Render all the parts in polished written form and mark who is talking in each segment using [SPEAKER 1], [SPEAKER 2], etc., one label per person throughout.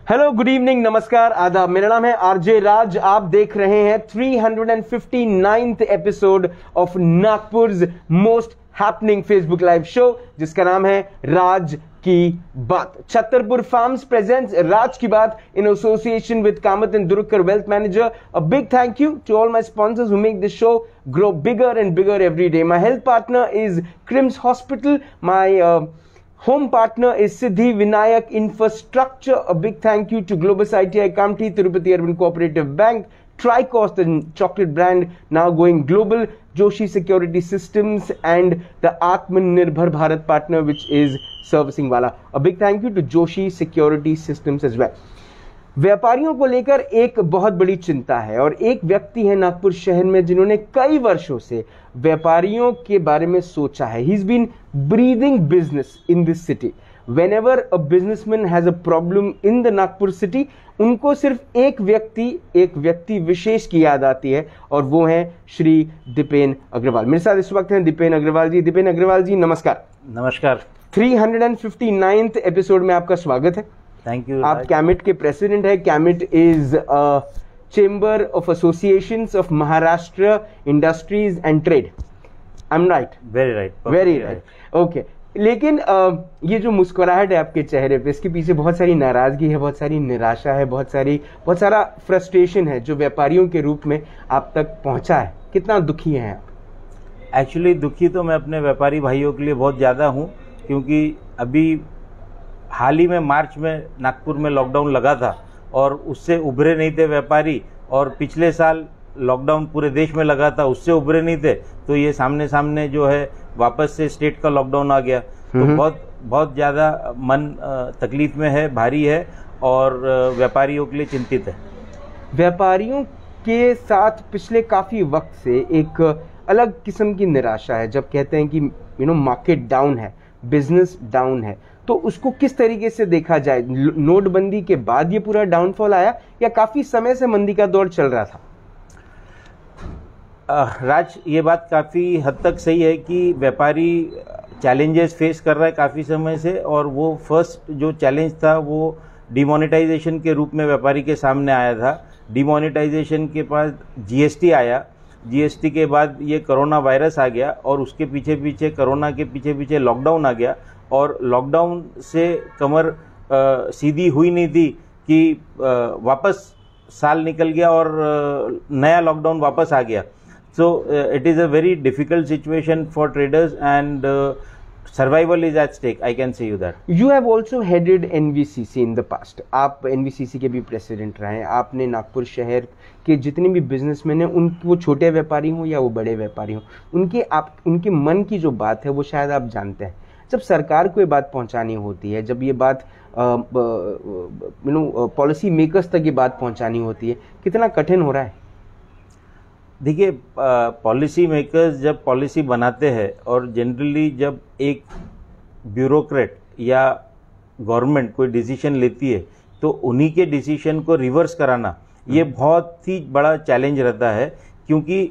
[SPEAKER 1] Hello, good evening, नमस्कार, आदाब। मेरा नाम है आरजे राज। आप देख रहे हैं 359th episode of Nagpur's most happening Facebook live show, जिसका नाम है राज की बात। छतरपुर फार्म्स प्रेजेंट्स राज की बात in association with Kamat and Durgakar wealth manager. A big thank you to all my sponsors who make this show grow bigger and bigger every day. My health partner is Crims Hospital. My home partner is Siddhi Vinayak Infrastructure. A big thank you to Globus ITI Kamti, Tirupati Urban Cooperative Bank, Tricos, the chocolate brand now going global, Joshi Security Systems, and the Atmanirbhar Bharat partner, which is Servicing Wala. A big thank you to Joshi Security Systems as well. व्यापारियों को लेकर एक बहुत बड़ी चिंता है और एक व्यक्ति है नागपुर शहर में जिन्होंने कई वर्षों से व्यापारियों के बारे में सोचा है। He is been breathing business in this city. Whenever a businessman has a problem in the Nagpur city, उनको सिर्फ एक व्यक्ति विशेष की याद आती है और वो है श्री दीपेन अग्रवाल। मेरे साथ इस वक्त हैं दीपेन अग्रवाल जी। दीपेन अग्रवाल जी, नमस्कार।
[SPEAKER 2] नमस्कार।
[SPEAKER 1] 359th एपिसोड में आपका स्वागत है।
[SPEAKER 2] Thank you.
[SPEAKER 1] आप कैमिट के प्रेसिडेंट है। CAMIT is chamber of associations of Maharashtra industries and trade. I am right?
[SPEAKER 2] Very right,
[SPEAKER 1] very right, okay. लेकिन ये जो मुस्कुराहट है आपके चेहरे पे, इसके पीछे बहुत सारी नाराजगी है, बहुत सारी निराशा है, बहुत सारा फ्रस्ट्रेशन है जो व्यापारियों के रूप में आप तक पहुंचा है। कितना दुखी हैं आप?
[SPEAKER 2] एक्चुअली दुखी तो मैं अपने व्यापारी भाइयों के लिए बहुत ज़्यादा हूँ, क्योंकि अभी हाल ही में मार्च में नागपुर में लॉकडाउन लगा था और उससे उभरे नहीं थे व्यापारी, और पिछले साल लॉकडाउन पूरे देश में लगा था, उससे उभरे नहीं थे। तो ये सामने जो है वापस से स्टेट का लॉकडाउन आ गया, तो बहुत ज़्यादा मन तकलीफ में है, भारी है और व्यापारियों के लिए चिंतित है।
[SPEAKER 1] व्यापारियों के साथ पिछले काफ़ी वक्त से एक अलग किस्म की निराशा है। जब कहते हैं कि मार्केट डाउन है, बिजनेस डाउन है, तो उसको किस तरीके से देखा जाए? नोटबंदी के बाद ये पूरा डाउनफॉल आया या काफी समय से मंदी का दौर चल रहा था?
[SPEAKER 2] राज, ये बात काफ़ी हद तक सही है कि व्यापारी चैलेंजेस फेस कर रहा है काफ़ी समय से, और वो फर्स्ट जो चैलेंज था वो डिमोनेटाइजेशन के रूप में व्यापारी के सामने आया था। डिमोनेटाइजेशन के बाद जीएसटी आया, जीएसटी के बाद ये कोरोना वायरस आ गया, और उसके पीछे कोरोना के पीछे लॉकडाउन आ गया, और लॉकडाउन से कमर सीधी हुई नहीं थी कि वापस साल निकल गया और नया लॉकडाउन वापस आ गया। So it is a very difficult situation for traders and survival is at stake, I can say you that.
[SPEAKER 1] You have also headed NVCC in the past. आप एनवीसीसी के भी प्रेसिडेंट रहे हैं। आपने नागपुर शहर के जितने भी बिजनेसमैन हैं, वो छोटे व्यापारी हों या वो बड़े व्यापारी हों, उनके मन की जो बात है वो शायद आप जानते हैं। जब सरकार को ये बात पहुंचानी होती है, जब ये बात पॉलिसी मेकर्स तक ये बात पहुंचानी होती है, कितना कठिन हो रहा है?
[SPEAKER 2] देखिए, पॉलिसी मेकर्स जब पॉलिसी बनाते हैं, और जनरली जब एक ब्यूरोक्रेट या गवर्नमेंट कोई डिसीजन लेती है, तो उन्हीं के डिसीजन को रिवर्स कराना ये बहुत ही बड़ा चैलेंज रहता है। क्योंकि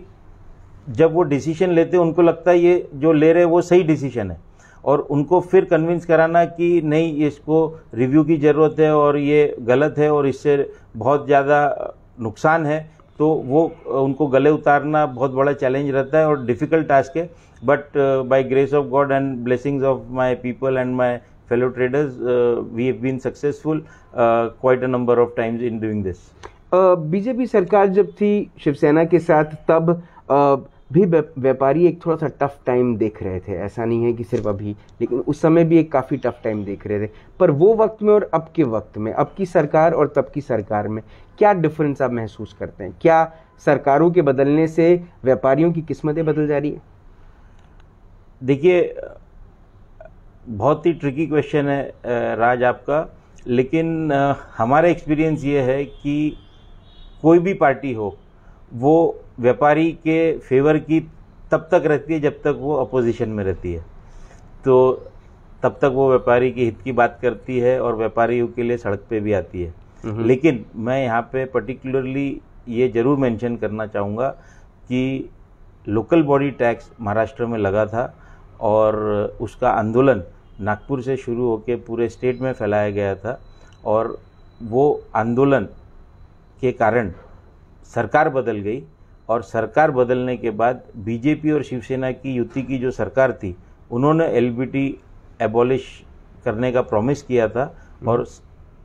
[SPEAKER 2] जब वो डिसीजन लेते हैं, उनको लगता है ये जो ले रहे हैं वो सही डिसीजन है, और उनको फिर कन्विंस कराना कि नहीं, इसको रिव्यू की ज़रूरत है और ये गलत है और इससे बहुत ज़्यादा नुकसान है, तो वो उनको गले उतारना बहुत बड़ा चैलेंज रहता है और डिफ़िकल्ट टास्क है। But by grace of God and blessings of my people and my fellow traders, we have been successful quite a number of times in doing this.
[SPEAKER 1] BJP सरकार जब थी शिवसेना के साथ, तब भी व्यापारी एक थोड़ा सा टफ टाइम देख रहे थे। ऐसा नहीं है कि सिर्फ अभी, लेकिन उस समय भी एक काफ़ी टफ टाइम देख रहे थे। पर वो वक्त में और अब के वक्त में, अब की सरकार और तब की सरकार में क्या डिफरेंस आप महसूस करते हैं? क्या सरकारों के बदलने से व्यापारियों की किस्मतें बदल जा रही है?
[SPEAKER 2] देखिए, बहुत ही ट्रिकी क्वेश्चन है राज आपका, लेकिन हमारा एक्सपीरियंस ये है कि कोई भी पार्टी हो, वो व्यापारी के फेवर की तब तक रहती है जब तक वो अपोजिशन में रहती है। तो तब तक वो व्यापारी के हित की बात करती है और व्यापारियों के लिए सड़क पे भी आती है। लेकिन मैं यहाँ पे पर्टिकुलरली ये ज़रूर मेंशन करना चाहूँगा कि लोकल बॉडी टैक्स महाराष्ट्र में लगा था, और उसका आंदोलन नागपुर से शुरू होकर पूरे स्टेट में फैलाया गया था, और वो आंदोलन के कारण सरकार बदल गई और सरकार बदलने के बाद बीजेपी और शिवसेना की युति की जो सरकार थी उन्होंने एलबीटी एबॉलिश करने का प्रॉमिस किया था और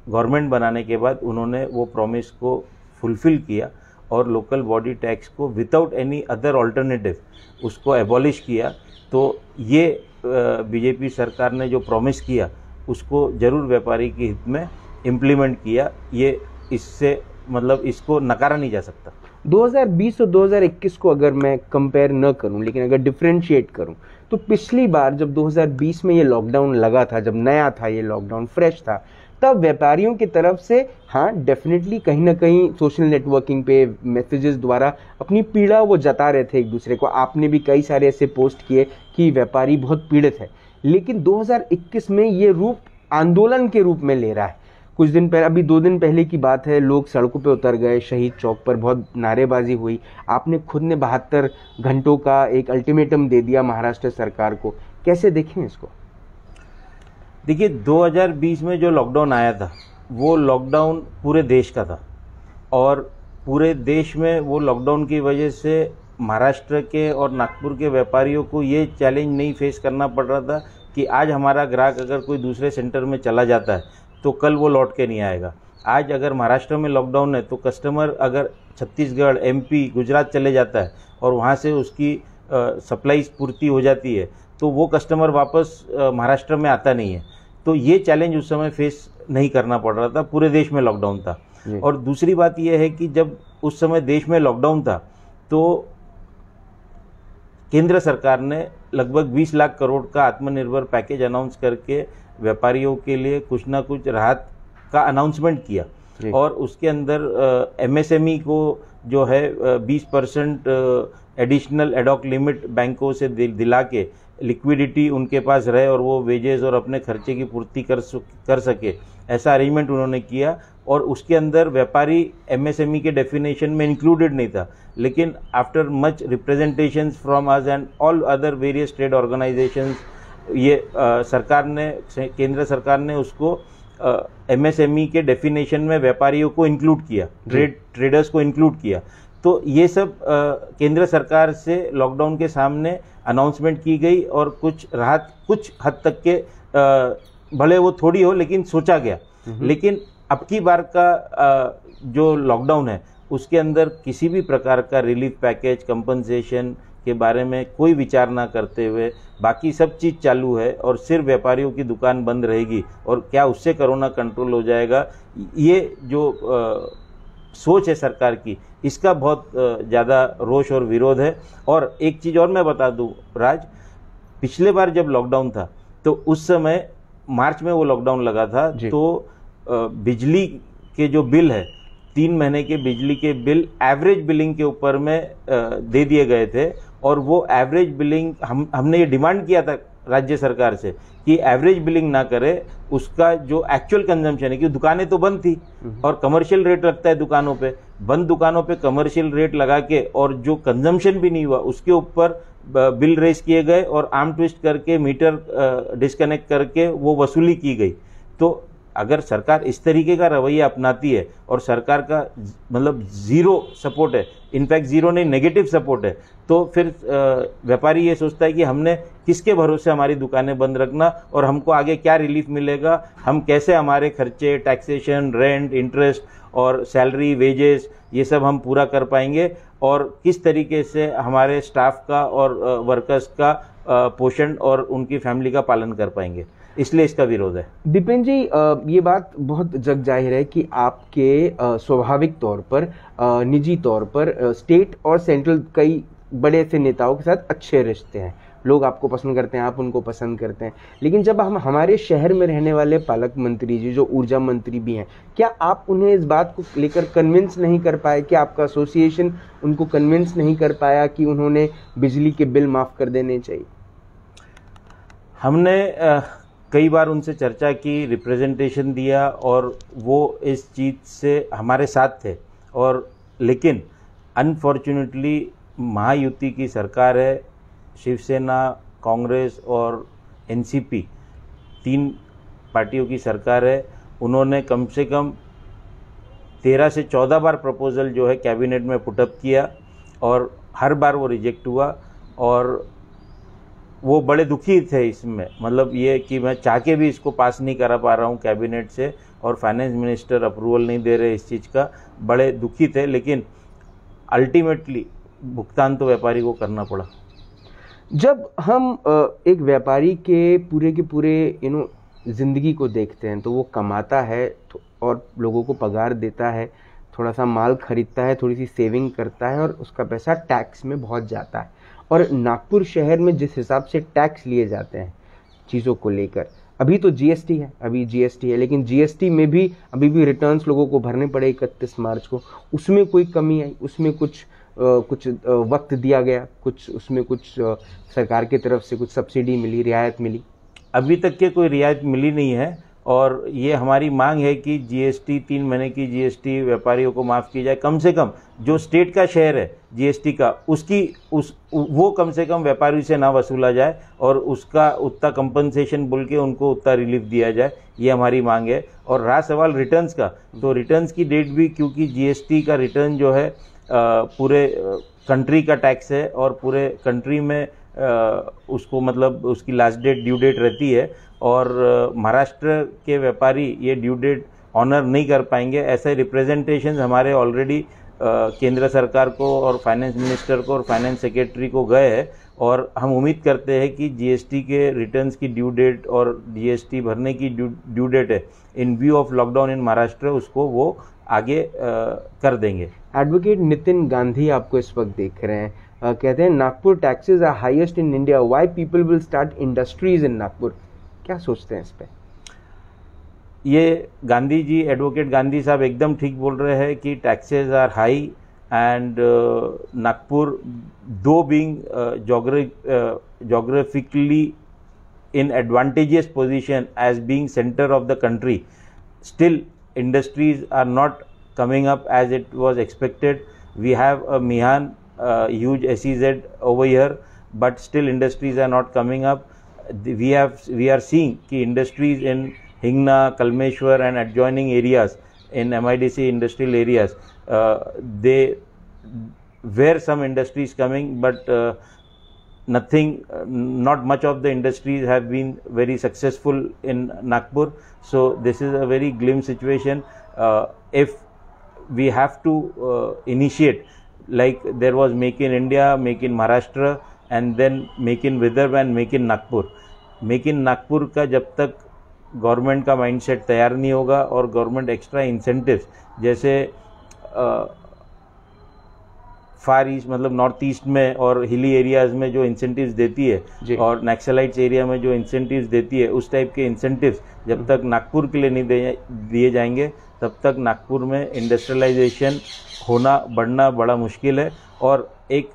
[SPEAKER 2] गवर्नमेंट बनाने के बाद उन्होंने वो प्रॉमिस को फुलफिल किया और लोकल बॉडी टैक्स को विदाउट एनी अदर ऑल्टरनेटिव उसको एबॉलिश किया। तो ये बीजेपी सरकार ने जो प्रॉमिस किया उसको जरूर व्यापारी के हित में इम्प्लीमेंट किया। ये इससे मतलब इसको नकारा नहीं जा सकता।
[SPEAKER 1] 2020 और 2021 को अगर मैं कंपेयर न करूं लेकिन अगर डिफरेंशिएट करूं तो पिछली बार जब 2020 में ये लॉकडाउन लगा था, जब नया था ये लॉकडाउन, फ्रेश था, तब व्यापारियों की तरफ से हाँ डेफिनेटली कहीं ना कहीं सोशल नेटवर्किंग पे मैसेजेस द्वारा अपनी पीड़ा वो जता रहे थे एक दूसरे को। आपने भी कई सारे ऐसे पोस्ट किए कि व्यापारी बहुत पीड़ित है। लेकिन 2021 में ये रूप आंदोलन के रूप में ले रहा है। कुछ दिन पहले, अभी 2 दिन पहले की बात है, लोग सड़कों पे उतर गए, शहीद चौक पर बहुत नारेबाजी हुई। आपने खुद ने 72 घंटों का एक अल्टीमेटम दे दिया महाराष्ट्र सरकार को। कैसे देखें इसको?
[SPEAKER 2] देखिए 2020 में जो लॉकडाउन आया था वो लॉकडाउन पूरे देश का था और पूरे देश में वो लॉकडाउन की वजह से महाराष्ट्र के और नागपुर के व्यापारियों को ये चैलेंज नहीं फेस करना पड़ रहा था कि आज हमारा ग्राहक अगर कोई दूसरे सेंटर में चला जाता है तो कल वो लौट के नहीं आएगा। आज अगर महाराष्ट्र में लॉकडाउन है तो कस्टमर अगर छत्तीसगढ़, एमपी, गुजरात चले जाता है और वहाँ से उसकी सप्लाई पूर्ति हो जाती है तो वो कस्टमर वापस महाराष्ट्र में आता नहीं है। तो ये चैलेंज उस समय फेस नहीं करना पड़ रहा था, पूरे देश में लॉकडाउन था। और दूसरी बात यह है कि जब उस समय देश में लॉकडाउन था तो केंद्र सरकार ने लगभग 20 लाख करोड़ का आत्मनिर्भर पैकेज अनाउंस करके व्यापारियों के लिए कुछ ना कुछ राहत का अनाउंसमेंट किया और उसके अंदर एमएसएमई को जो है 20% एडिशनल एडॉक लिमिट बैंकों से दिला के लिक्विडिटी उनके पास रहे और वो वेजेस और अपने खर्चे की पूर्ति कर सके, ऐसा अरेंजमेंट उन्होंने किया। और उसके अंदर व्यापारी एमएसएमई के डेफिनेशन में इंक्लूडेड नहीं था, लेकिन after much representations from us and all other various trade organisations ये सरकार ने, केंद्र सरकार ने उसको एमएसएमई के डेफिनेशन में व्यापारियों को इंक्लूड किया, ट्रेडर्स को इंक्लूड किया। तो ये सब केंद्र सरकार से लॉकडाउन के सामने अनाउंसमेंट की गई और कुछ राहत कुछ हद तक के भले वो थोड़ी हो लेकिन सोचा गया। लेकिन अब की बार का जो लॉकडाउन है उसके अंदर किसी भी प्रकार का रिलीफ पैकेज, कंपनसेशन के बारे में कोई विचार ना करते हुए बाकी सब चीज़ चालू है और सिर्फ व्यापारियों की दुकान बंद रहेगी और क्या उससे कोरोना कंट्रोल हो जाएगा, ये जो सोच है सरकार की, इसका बहुत ज़्यादा रोष और विरोध है। और एक चीज़ और मैं बता दूं राज, पिछले बार जब लॉकडाउन था तो उस समय मार्च में वो लॉकडाउन लगा था तो बिजली के जो बिल है 3 महीने के बिजली के बिल एवरेज बिलिंग के ऊपर में दे दिए गए थे और वो एवरेज बिलिंग हमने ये डिमांड किया था राज्य सरकार से कि एवरेज बिलिंग ना करे, उसका जो एक्चुअल कंजम्पशन है, कि दुकानें तो बंद थी और कमर्शियल रेट लगता है दुकानों पे, बंद दुकानों पे कमर्शियल रेट लगा के और जो कंजम्पशन भी नहीं हुआ उसके ऊपर बिल रेज किए गए और आर्म ट्विस्ट करके मीटर डिस्कनेक्ट करके वो वसूली की गई। तो अगर सरकार इस तरीके का रवैया अपनाती है और सरकार का मतलब जीरो सपोर्ट है, इनफैक्ट जीरो नहीं नेगेटिव सपोर्ट है, तो फिर व्यापारी ये सोचता है कि हमने किसके भरोसे हमारी दुकानें बंद रखना और हमको आगे क्या रिलीफ मिलेगा, हम कैसे हमारे खर्चे, टैक्सेशन, रेंट, इंटरेस्ट और सैलरी, वेजेस ये सब हम पूरा कर पाएंगे और किस तरीके से हमारे स्टाफ का और वर्कर्स का पोषण और उनकी फैमिली का पालन कर पाएंगे। इसलिए इसका विरोध है।
[SPEAKER 1] दीपेन जी, ये बात बहुत जग जाहिर है कि आपके स्वाभाविक तौर पर, निजी तौर पर स्टेट और सेंट्रल कई बड़े से नेताओं के साथ अच्छे रिश्ते हैं, लोग आपको पसंद करते हैं, आप उनको पसंद करते हैं। लेकिन जब हम हमारे शहर में रहने वाले पालक मंत्री जी जो ऊर्जा मंत्री भी हैं, क्या आप उन्हें इस बात को लेकर कन्विंस नहीं कर पाए? क्या आपका एसोसिएशन उनको कन्विंस नहीं कर पाया कि उन्होंने बिजली के बिल माफ़ कर देने चाहिए?
[SPEAKER 2] हमने कई बार उनसे चर्चा की, रिप्रेजेंटेशन दिया और वो इस चीज़ से हमारे साथ थे और लेकिन अनफॉर्चुनेटली महायुति की सरकार है, शिवसेना, कांग्रेस और एनसीपी 3 पार्टियों की सरकार है। उन्होंने कम से कम 13 से 14 बार प्रपोजल जो है कैबिनेट में पुटअप किया और हर बार वो रिजेक्ट हुआ। और वो बड़े दुखी थे इसमें, मतलब ये कि मैं चाह के भी इसको पास नहीं करा पा रहा हूँ कैबिनेट से और फाइनेंस मिनिस्टर अप्रूवल नहीं दे रहे इस चीज़ का, बड़े दुखी थे। लेकिन अल्टीमेटली भुगतान तो व्यापारी को करना पड़ा।
[SPEAKER 1] जब हम एक व्यापारी के पूरे ज़िंदगी को देखते हैं तो वो कमाता है और लोगों को पगार देता है, थोड़ा सा माल खरीदता है, थोड़ी सी सेविंग करता है और उसका पैसा टैक्स में बहुत जाता है। और नागपुर शहर में जिस हिसाब से टैक्स लिए जाते हैं चीज़ों को लेकर, अभी तो जीएसटी है, लेकिन जीएसटी में भी अभी भी रिटर्न्स लोगों को भरने पड़े 31 मार्च को। उसमें कोई कमी आई? उसमें कुछ वक्त दिया गया, कुछ उसमें कुछ सरकार की तरफ से कुछ सब्सिडी मिली, रियायत मिली?
[SPEAKER 2] अभी तक के कोई रियायत मिली नहीं है और ये हमारी मांग है कि जीएसटी 3 महीने की जीएसटी व्यापारियों को माफ़ की जाए। कम से कम जो स्टेट का शेयर है जीएसटी का वो कम से कम व्यापारी से ना वसूला जाए और उसका उतना कंपनसेशन बोल के उनको उतना रिलीफ दिया जाए, ये हमारी मांग है। और रहा सवाल रिटर्न्स का, तो रिटर्न्स की डेट भी, क्योंकि जीएसटी का रिटर्न जो है पूरे कंट्री का टैक्स है और पूरे कंट्री में उसको मतलब उसकी लास्ट डेट ड्यू डेट रहती है और महाराष्ट्र के व्यापारी ये ड्यू डेट ऑनर नहीं कर पाएंगे। ऐसे रिप्रेजेंटेशन हमारे ऑलरेडी केंद्र सरकार को और फाइनेंस मिनिस्टर को और फाइनेंस सेक्रेटरी को गए हैं और हम उम्मीद करते हैं कि जीएसटी के रिटर्न्स की ड्यू डेट और जीएसटी भरने की ड्यू डेट है इन view of lockdown in Maharashtra, उसको वो आगे कर देंगे।
[SPEAKER 1] एडवोकेट नितिन गांधी आपको इस वक्त देख रहे हैं, कहते हैं Nagpur taxes are highest in India, why people will start industries in Nagpur. क्या सोचते हैं इस पे?
[SPEAKER 2] ये गांधी जी, एडवोकेट गांधी साहब एकदम ठीक बोल रहे हैं कि taxes are high and Nagpur though being geographically in advantageous position as being center of the country, still industries are not coming up as it was expected. We have a Mihan huge SEZ over here, but still industries are not coming up. We are seeing कि industries in Hingna, Kalmeshwar and adjoining areas in MIDC industrial areas, they were some industries coming, but not much of the industries have been very successful in Nagpur. So this is a very grim situation. If we have to initiate, like there was Make in India, Make in Maharashtra and then Make in Vidarbha and Make in Nagpur. Make in Nagpur का जब तक government का mindset तैयार नहीं होगा और government extra incentives जैसे फार east मतलब नॉर्थ ईस्ट में और हिली एरियाज में जो इंसेंटिव्स देती है और नक्सलाइट्स एरिया में जो इंसेंटिव्स देती है, उस टाइप के इंसेंटिव्स जब तक नागपुर के लिए नहीं दिए जाएंगे तब तक नागपुर में इंडस्ट्रियलाइजेशन होना बढ़ना बड़ा मुश्किल है। और एक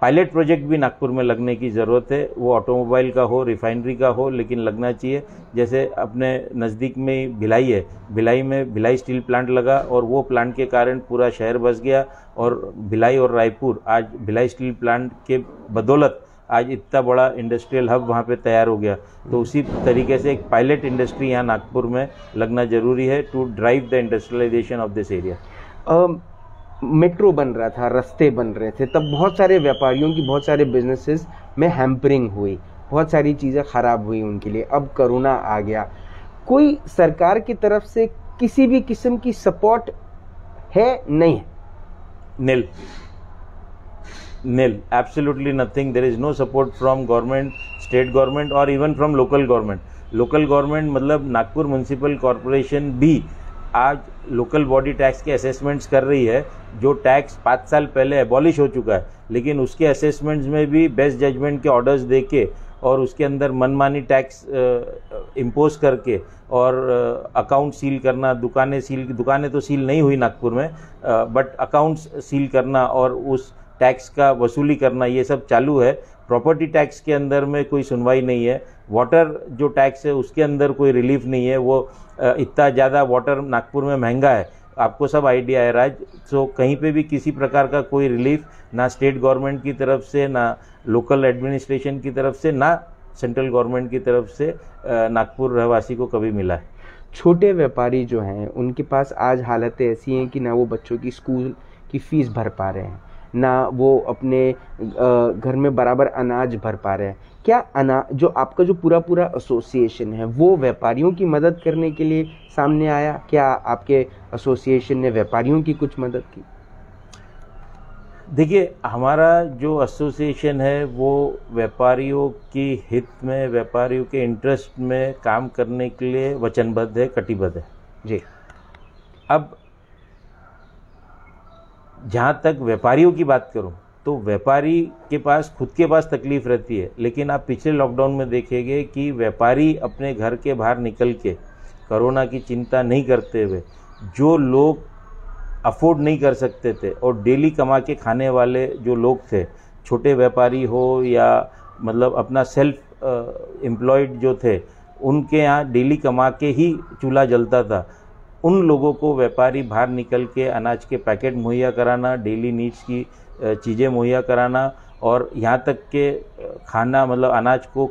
[SPEAKER 2] पायलट प्रोजेक्ट भी नागपुर में लगने की ज़रूरत है, वो ऑटोमोबाइल का हो, रिफाइनरी का हो, लेकिन लगना चाहिए। जैसे अपने नज़दीक में भिलाई है, भिलाई में भिलाई स्टील प्लांट लगा और वो प्लांट के कारण पूरा शहर बस गया और भिलाई और रायपुर आज भिलाई स्टील प्लांट के बदौलत आज इतना बड़ा इंडस्ट्रियल हब वहाँ पे तैयार हो गया। तो उसी तरीके से एक पायलट इंडस्ट्री यहाँ नागपुर में लगना ज़रूरी है to drive the industrialisation of this area.
[SPEAKER 1] Metro बन रहा था, रास्ते बन रहे थे, तब बहुत सारे व्यापारियों की बहुत सारे बिजनेसेस में हैम्परिंग हुई, बहुत सारी चीज़ें ख़राब हुई उनके लिए। अब कोरोना आ गया, कोई सरकार की तरफ से किसी भी किस्म की सपोर्ट है? नहीं है,
[SPEAKER 2] nil, absolutely nothing. There is no support from government, state government or even from local government. Local government मतलब नागपुर म्यूनसिपल कॉरपोरेशन भी आज लोकल बॉडी टैक्स के असेसमेंट्स कर रही है, जो टैक्स 5 साल पहले एबॉलिश हो चुका है, लेकिन उसके असेसमेंट्स में भी बेस्ट जजमेंट के ऑर्डर्स दे के और उसके अंदर मनमानी टैक्स इम्पोज करके और अकाउंट सील करना, दुकानें तो सील नहीं हुई नागपुर में, बट अकाउंट्स सील करना और उस टैक्स का वसूली करना, ये सब चालू है। प्रॉपर्टी टैक्स के अंदर में कोई सुनवाई नहीं है। वाटर जो टैक्स है उसके अंदर कोई रिलीफ नहीं है। वो इतना ज़्यादा वाटर नागपुर में महंगा है, आपको सब आइडिया है राज। सो कहीं पे भी किसी प्रकार का कोई रिलीफ ना स्टेट गवर्नमेंट की तरफ से, ना लोकल एडमिनिस्ट्रेशन की तरफ से, ना सेंट्रल गवर्नमेंट की तरफ से नागपुर रहवासी को कभी मिला है।
[SPEAKER 1] छोटे व्यापारी जो हैं उनके पास आज हालतें ऐसी हैं कि ना वो बच्चों की स्कूल की फ़ीस भर पा रहे हैं, ना वो अपने घर में बराबर अनाज भर पा रहे हैं। क्या जो आपका जो पूरा पूरा एसोसिएशन है वो व्यापारियों की मदद करने के लिए सामने आया? क्या आपके एसोसिएशन ने व्यापारियों की कुछ मदद की?
[SPEAKER 2] देखिए, हमारा जो एसोसिएशन है वो व्यापारियों की हित में, व्यापारियों के इंटरेस्ट में काम करने के लिए वचनबद्ध है, कटिबद्ध है
[SPEAKER 1] जी।
[SPEAKER 2] अब जहाँ तक व्यापारियों की बात करूँ तो व्यापारी के पास खुद के पास तकलीफ रहती है, लेकिन आप पिछले लॉकडाउन में देखेंगे कि व्यापारी अपने घर के बाहर निकल के कोरोना की चिंता नहीं करते हुए, जो लोग अफोर्ड नहीं कर सकते थे और डेली कमा के खाने वाले जो लोग थे, छोटे व्यापारी हो या मतलब अपना सेल्फ एम्प्लॉयड जो थे, उनके यहाँ डेली कमा के ही चूल्हा जलता था, उन लोगों को व्यापारी बाहर निकल के अनाज के पैकेट मुहैया कराना, डेली नीड्स की चीज़ें मुहैया कराना और यहाँ तक के खाना मतलब अनाज को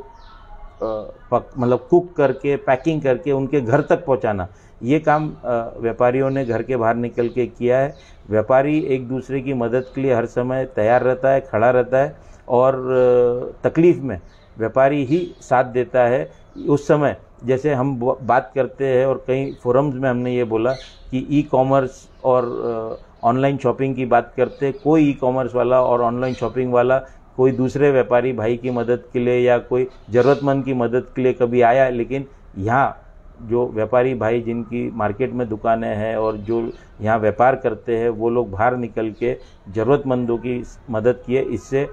[SPEAKER 2] मतलब कुक करके पैकिंग करके उनके घर तक पहुँचाना, ये काम व्यापारियों ने घर के बाहर निकल के किया है। व्यापारी एक दूसरे की मदद के लिए हर समय तैयार रहता है, खड़ा रहता है और तकलीफ़ में व्यापारी ही साथ देता है। उस समय जैसे हम बात करते हैं और कई फोरम्स में हमने ये बोला कि ई कॉमर्स और ऑनलाइन शॉपिंग की बात करते, कोई ई कॉमर्स वाला और ऑनलाइन शॉपिंग वाला कोई दूसरे व्यापारी भाई की मदद के लिए या कोई ज़रूरतमंद की मदद के लिए कभी आया, लेकिन यहाँ जो व्यापारी भाई जिनकी मार्केट में दुकानें हैं और जो यहाँ व्यापार करते हैं वो लोग बाहर निकल के ज़रूरतमंदों की मदद किए। इससे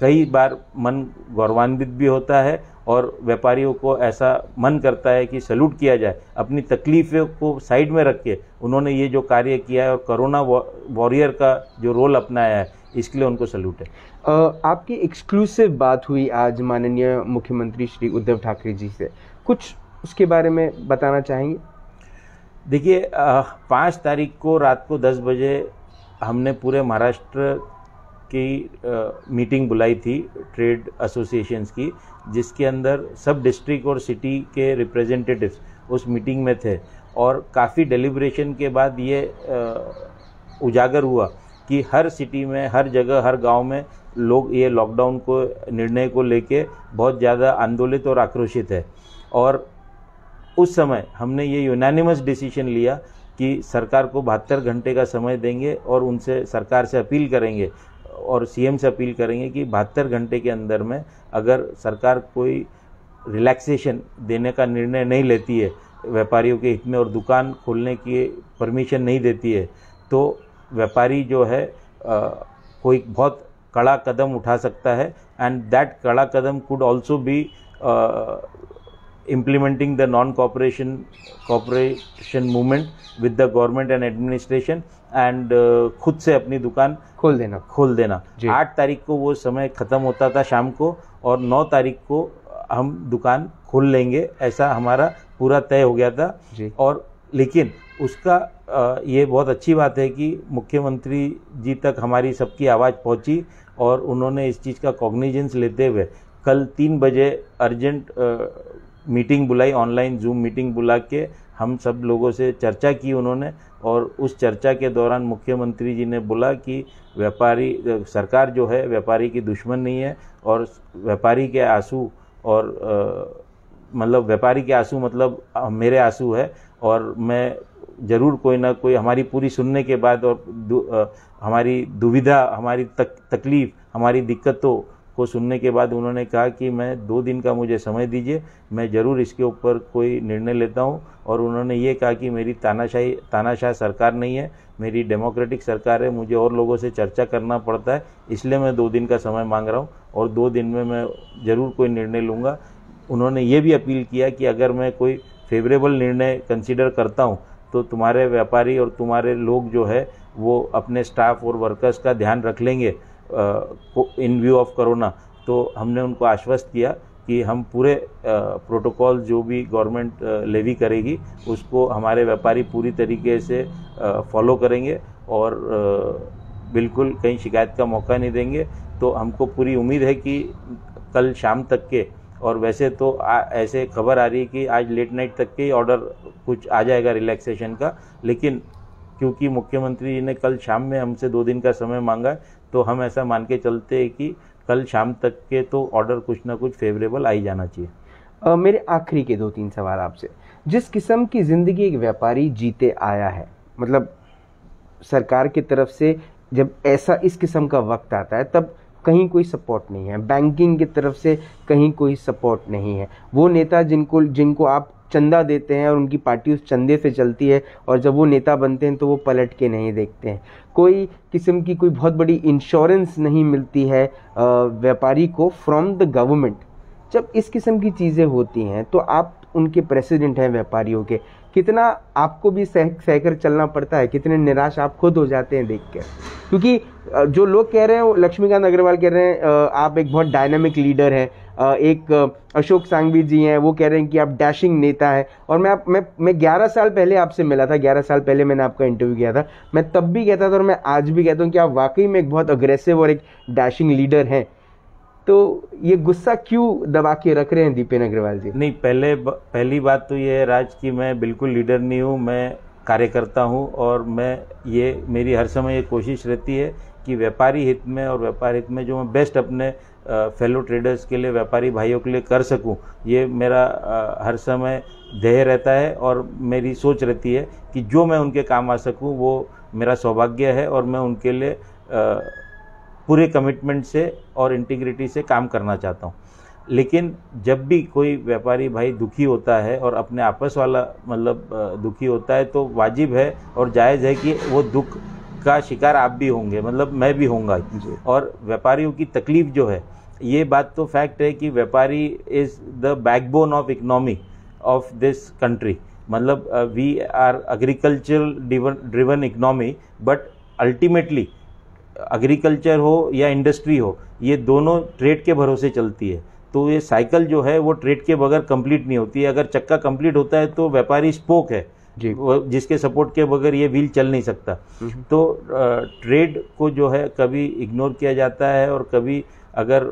[SPEAKER 2] कई बार मन गौरवान्वित भी होता है और व्यापारियों को ऐसा मन करता है कि सैल्यूट किया जाए। अपनी तकलीफ़ों को साइड में रख के उन्होंने ये जो कार्य किया है और कोरोना वॉरियर का जो रोल अपनाया है, इसके लिए उनको सैल्यूट है।
[SPEAKER 1] आपकी एक्सक्लूसिव बात हुई आज माननीय मुख्यमंत्री श्री उद्धव ठाकरे जी से, कुछ उसके बारे में बताना चाहेंगे?
[SPEAKER 2] देखिए, 5 तारीख को रात को 10 बजे हमने पूरे महाराष्ट्र की मीटिंग बुलाई थी ट्रेड एसोसिएशंस की, जिसके अंदर सब डिस्ट्रिक्ट और सिटी के रिप्रेजेंटेटिव्स उस मीटिंग में थे और काफ़ी डेलिब्रेशन के बाद ये उजागर हुआ कि हर सिटी में, हर जगह, हर गांव में लोग ये लॉकडाउन को निर्णय को लेके बहुत ज़्यादा आंदोलित और आक्रोशित है। और उस समय हमने ये यूनानिमस डिसीजन लिया कि सरकार को 72 घंटे का समय देंगे और उनसे सरकार से अपील करेंगे और सीएम से अपील करेंगे कि 72 घंटे के अंदर में अगर सरकार कोई रिलैक्सेशन देने का निर्णय नहीं लेती है व्यापारियों के हित में और दुकान खोलने की परमिशन नहीं देती है, तो व्यापारी जो है कोई बहुत कड़ा कदम उठा सकता है। एंड दैट कड़ा कदम could also be implementing the cooperation movement with the government and administration and खुद से अपनी दुकान खोल देना। 8 तारीख को वो समय ख़त्म होता था शाम को और 9 तारीख को हम दुकान खोल लेंगे, ऐसा हमारा पूरा तय हो गया था जी। और लेकिन उसका ये बहुत अच्छी बात है कि मुख्यमंत्री जी तक हमारी सबकी आवाज़ पहुंची और उन्होंने इस चीज़ का कॉग्निजेंस लेते हुए कल 3 बजे अर्जेंट मीटिंग बुलाई, ऑनलाइन जूम मीटिंग बुला के हम सब लोगों से चर्चा की उन्होंने। और उस चर्चा के दौरान मुख्यमंत्री जी ने बोला कि व्यापारी सरकार जो है व्यापारी की दुश्मन नहीं है और व्यापारी के आंसू और मतलब व्यापारी के आंसू मतलब मेरे आंसू है और मैं ज़रूर कोई ना कोई हमारी पूरी सुनने के बाद और हमारी दुविधा, हमारी तकलीफ़, हमारी दिक्कतों को सुनने के बाद उन्होंने कहा कि मैं 2 दिन का मुझे समय दीजिए, मैं ज़रूर इसके ऊपर कोई निर्णय लेता हूं। और उन्होंने ये कहा कि मेरी तानाशाह सरकार नहीं है, मेरी डेमोक्रेटिक सरकार है, मुझे और लोगों से चर्चा करना पड़ता है, इसलिए मैं 2 दिन का समय मांग रहा हूं और 2 दिन में मैं ज़रूर कोई निर्णय लूँगा। उन्होंने ये भी अपील किया कि अगर मैं कोई फेवरेबल निर्णय कंसिडर करता हूँ तो तुम्हारे व्यापारी और तुम्हारे लोग जो है वो अपने स्टाफ और वर्कर्स का ध्यान रख लेंगे इन व्यू ऑफ कोरोना। तो हमने उनको आश्वस्त किया कि हम पूरे प्रोटोकॉल जो भी गवर्नमेंट लेवी करेगी उसको हमारे व्यापारी पूरी तरीके से फॉलो करेंगे और बिल्कुल कहीं शिकायत का मौका नहीं देंगे। तो हमको पूरी उम्मीद है कि कल शाम तक के और वैसे तो ऐसे खबर आ रही है कि आज लेट नाइट तक के ऑर्डर कुछ आ जाएगा रिलैक्सेशन का, लेकिन क्योंकि मुख्यमंत्री जी ने कल शाम में हमसे 2 दिन का समय मांगा, तो हम ऐसा मान के चलते हैं कि कल शाम तक के तो ऑर्डर कुछ ना कुछ फेवरेबल आ ही जाना चाहिए।
[SPEAKER 1] मेरे आखिरी के 2-3 सवाल आपसे। जिस किस्म की ज़िंदगी एक व्यापारी जीते आया है, मतलब सरकार की तरफ से जब ऐसा इस किस्म का वक्त आता है तब कहीं कोई सपोर्ट नहीं है, बैंकिंग की तरफ से कहीं कोई सपोर्ट नहीं है। वो नेता जिनको आप चंदा देते हैं और उनकी पार्टी उस चंदे से चलती है, और जब वो नेता बनते हैं तो वो पलट के नहीं देखते हैं। कोई किस्म की कोई बहुत बड़ी इंश्योरेंस नहीं मिलती है व्यापारी को फ्रॉम द गवर्नमेंट। जब इस किस्म की चीज़ें होती हैं तो आप उनके प्रेसिडेंट हैं व्यापारियों के, कितना आपको भी सहकर चलना पड़ता है, कितने निराश आप खुद हो जाते हैं देख कर। क्योंकि जो लोग कह रहे हैं, वो लक्ष्मीकांत अग्रवाल कह रहे हैं आप एक बहुत डायनामिक लीडर हैं, एक अशोक सांघवी जी हैं, वो कह रहे हैं कि आप डैशिंग नेता हैं। और मैं 11 साल पहले आपसे मिला था, 11 साल पहले मैंने आपका इंटरव्यू किया था, मैं तब भी कहता था और मैं आज भी कहता हूँ कि आप वाकई में एक बहुत अग्रेसिव और एक डैशिंग लीडर हैं। तो ये गुस्सा क्यों दबा के रख रहे हैं दीपेन अग्रवाल जी?
[SPEAKER 2] नहीं, पहली बात तो ये है राज कि मैं बिल्कुल लीडर नहीं हूँ, मैं कार्यकर्ता हूँ, और मेरी हर समय ये कोशिश रहती है कि व्यापारी हित में और व्यापार हित में जो मैं बेस्ट अपने फेलो ट्रेडर्स के लिए, व्यापारी भाइयों के लिए कर सकूं, ये मेरा हर समय ध्येय रहता है। और मेरी सोच रहती है कि जो मैं उनके काम आ सकूं वो मेरा सौभाग्य है, और मैं उनके लिए पूरे कमिटमेंट से और इंटीग्रिटी से काम करना चाहता हूं। लेकिन जब भी कोई व्यापारी भाई दुखी होता है और अपने आपस वाला मतलब दुखी होता है, तो वाजिब है और जायज़ है कि वो दुख का शिकार आप भी होंगे, मतलब मैं भी होऊंगा। और व्यापारियों की तकलीफ जो है, ये बात तो फैक्ट है कि व्यापारी is the backbone of economy of this country. मतलब we are agricultural driven economy, but ultimately agriculture हो या इंडस्ट्री हो, ये दोनों ट्रेड के भरोसे चलती है। तो ये साइकिल जो है वो ट्रेड के बगैर कंप्लीट नहीं होती है। अगर चक्का कंप्लीट होता है तो व्यापारी स्पोक है जी, जिसके सपोर्ट के बगैर ये व्हील चल नहीं सकता। तो ट्रेड को जो है कभी इग्नोर किया जाता है, और कभी अगर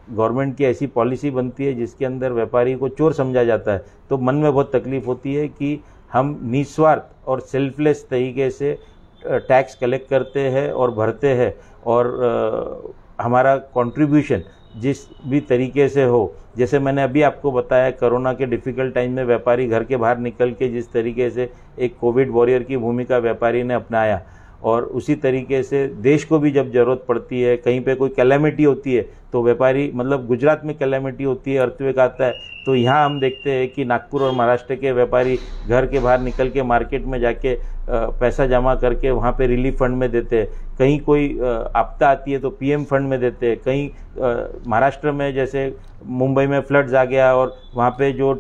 [SPEAKER 2] गवर्नमेंट की ऐसी पॉलिसी बनती है जिसके अंदर व्यापारी को चोर समझा जाता है, तो मन में बहुत तकलीफ होती है कि हम निस्वार्थ और सेल्फलेस तरीके से टैक्स कलेक्ट करते हैं और भरते हैं, और हमारा कंट्रीब्यूशन जिस भी तरीके से हो, जैसे मैंने अभी आपको बताया कोरोना के डिफ़िकल्ट टाइम में व्यापारी घर के बाहर निकल के जिस तरीके से एक कोविड वॉरियर की भूमिका व्यापारी ने अपनाया, और उसी तरीके से देश को भी जब ज़रूरत पड़ती है, कहीं पे कोई कैलेमिटी होती है तो व्यापारी, मतलब गुजरात में कैलेमिटी होती है, अर्थक्वेक आता है, तो यहाँ हम देखते हैं कि नागपुर और महाराष्ट्र के व्यापारी घर के बाहर निकल के मार्केट में जाके पैसा जमा करके वहाँ पे रिलीफ फंड में देते हैं। कहीं कोई आपदा आती है तो पीएम फंड में देते हैं। कहीं महाराष्ट्र में जैसे मुंबई में फ्लड्स आ गया और वहाँ पे जो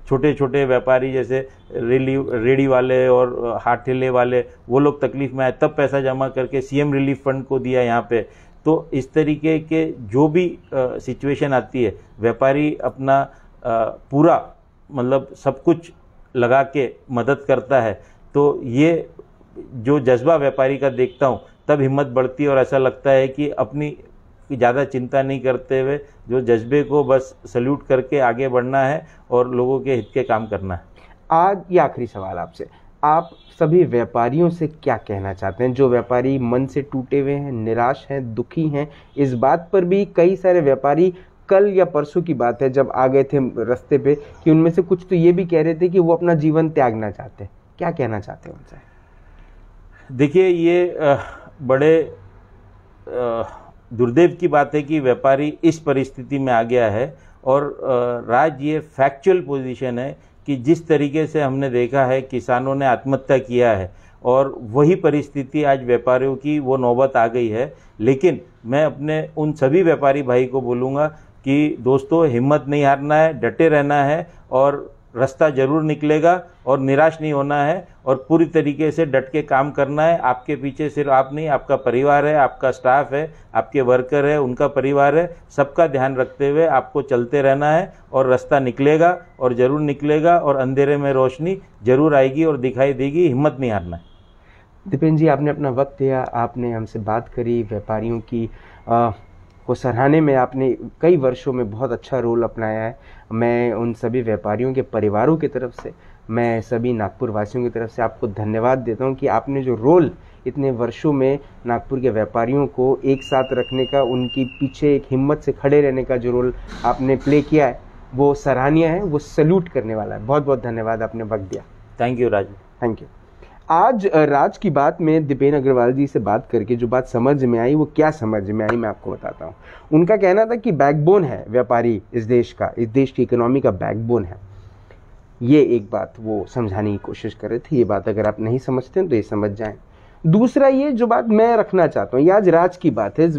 [SPEAKER 2] छोटे छोटे व्यापारी जैसे रेडी वाले और हाथ ठेले वाले, वो लोग तकलीफ में आए, तब पैसा जमा करके सीएम रिलीफ फंड को दिया यहाँ पे। तो इस तरीके के जो भी सिचुएशन आती है, व्यापारी अपना पूरा मतलब सब कुछ लगा के मदद करता है। तो ये जो जज्बा व्यापारी का देखता हूँ तब हिम्मत बढ़ती है, और ऐसा लगता है कि अपनी ज़्यादा चिंता नहीं करते हुए जो जज्बे को बस सल्यूट करके आगे बढ़ना है और लोगों के हित के काम करना है।
[SPEAKER 1] आज ये आखिरी सवाल आपसे, आप सभी व्यापारियों से क्या कहना चाहते हैं जो व्यापारी मन से टूटे हुए हैं, निराश हैं, दुखी हैं? इस बात पर भी कई सारे व्यापारी, कल या परसों की बात है जब आ गए थे रास्ते पे, कि उनमें से कुछ तो ये भी कह रहे थे कि वो अपना जीवन त्यागना चाहते हैं। क्या कहना चाहते हैं उनसे?
[SPEAKER 2] देखिए, ये बड़े दुर्दैव की बात है कि व्यापारी इस परिस्थिति में आ गया है, और राज ये फैक्चुअल पोजीशन है कि जिस तरीके से हमने देखा है किसानों ने आत्महत्या किया है, और वही परिस्थिति आज व्यापारियों की वो नौबत आ गई है। लेकिन मैं अपने उन सभी व्यापारी भाई को बोलूँगा कि दोस्तों, हिम्मत नहीं हारना है, डटे रहना है, और रास्ता जरूर निकलेगा, और निराश नहीं होना है, और पूरी तरीके से डट के काम करना है। आपके पीछे सिर्फ आप नहीं, आपका परिवार है, आपका स्टाफ है, आपके वर्कर है, उनका परिवार है, सबका ध्यान रखते हुए आपको चलते रहना है, और रास्ता निकलेगा, और ज़रूर निकलेगा, और अंधेरे में रोशनी जरूर आएगी और दिखाई देगी। हिम्मत नहीं हारना है।
[SPEAKER 1] दीपेन जी, आपने अपना वक्त दिया, आपने हमसे बात करी, व्यापारियों की को सराहने में आपने कई वर्षों में बहुत अच्छा रोल अपनाया है। मैं उन सभी व्यापारियों के परिवारों की तरफ से, मैं सभी नागपुर वासियों की तरफ से आपको धन्यवाद देता हूं कि आपने जो रोल इतने वर्षों में नागपुर के व्यापारियों को एक साथ रखने का, उनकी पीछे एक हिम्मत से खड़े रहने का जो रोल आपने प्ले किया है वो सराहनीय है, वो सैल्यूट करने वाला है। बहुत बहुत धन्यवाद, आपने वक्त दिया।
[SPEAKER 2] Thank you Raju.
[SPEAKER 1] Thank you. आज राज की बात में दीपेन अग्रवाल जी से बात करके जो बात समझ में आई, वो क्या समझ में आई मैं आपको बताता हूँ। उनका कहना था कि बैकबोन है व्यापारी इस देश का, इस देश की इकोनॉमी का बैकबोन है। ये एक बात वो समझाने की कोशिश कर रहे थे। ये बात अगर आप नहीं समझते हैं तो ये समझ जाएं। दूसरा, ये जो बात मैं रखना चाहता हूँ, ये आज राज की बात है,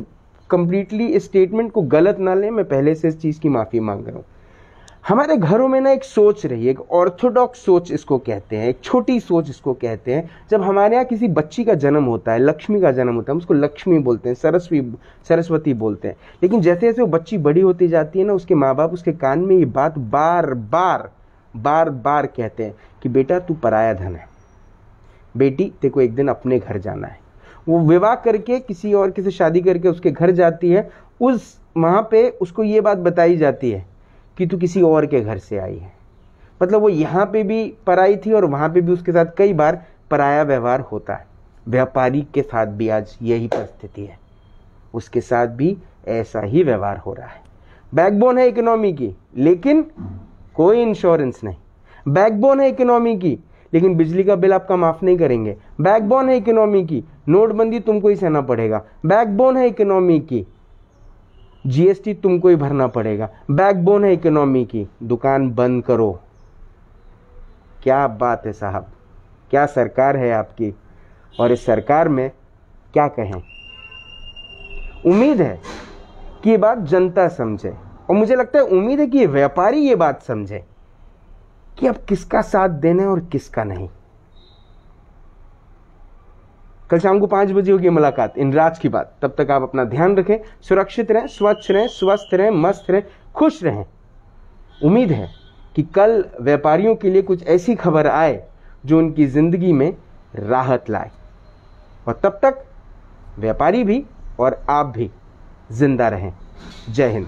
[SPEAKER 1] कंप्लीटली इस स्टेटमेंट को गलत ना लें, मैं पहले से इस चीज़ की माफ़ी मांग रहा हूँ। हमारे घरों में ना एक सोच रही है, एक ऑर्थोडॉक्स सोच इसको कहते हैं, एक छोटी सोच इसको कहते हैं। जब हमारे यहाँ किसी बच्ची का जन्म होता है, लक्ष्मी का जन्म होता है, हम उसको लक्ष्मी बोलते हैं, सरस्वती बोलते हैं। लेकिन जैसे जैसे वो बच्ची बड़ी होती जाती है ना, उसके माँ बाप उसके कान में ये बात बार बार कहते हैं कि बेटा तू पराया धन है, बेटी तेरे को एक दिन अपने घर जाना है। वो विवाह करके किसी और के से शादी करके उसके घर जाती है, वहाँ पे उसको ये बात बताई जाती है कि तू किसी और के घर से आई है। मतलब वो यहाँ पे भी पराई थी और वहाँ पे भी उसके साथ कई बार पराया व्यवहार होता है। व्यापारी के साथ भी आज यही परिस्थिति है, उसके साथ भी ऐसा ही व्यवहार हो रहा है। बैकबोन है इकोनॉमी की, लेकिन कोई इंश्योरेंस नहीं। बैकबोन है इकोनॉमी की, लेकिन बिजली का बिल आपका माफ नहीं करेंगे। बैकबोन है इकोनॉमी की, नोटबंदी तुमको ही सहना पड़ेगा। बैकबोन है इकोनॉमी की, जीएसटी तुमको ही भरना पड़ेगा। बैकबोन है इकोनॉमी की, दुकान बंद करो। क्या बात है साहब, क्या सरकार है आपकी। और इस सरकार में क्या कहें। उम्मीद है कि ये बात जनता समझे, और मुझे लगता है उम्मीद है कि ये व्यापारी ये बात समझे कि अब किसका साथ देना है और किसका नहीं। कल शाम को 5 बजे होगी मुलाकात इन राज की बात। तब तक आप अपना ध्यान रखें, सुरक्षित रहें, स्वच्छ रहें, स्वस्थ रहें, मस्त रहें, खुश रहें। उम्मीद है कि कल व्यापारियों के लिए कुछ ऐसी खबर आए जो उनकी जिंदगी में राहत लाए। और तब तक व्यापारी भी और आप भी जिंदा रहें। जय हिंद।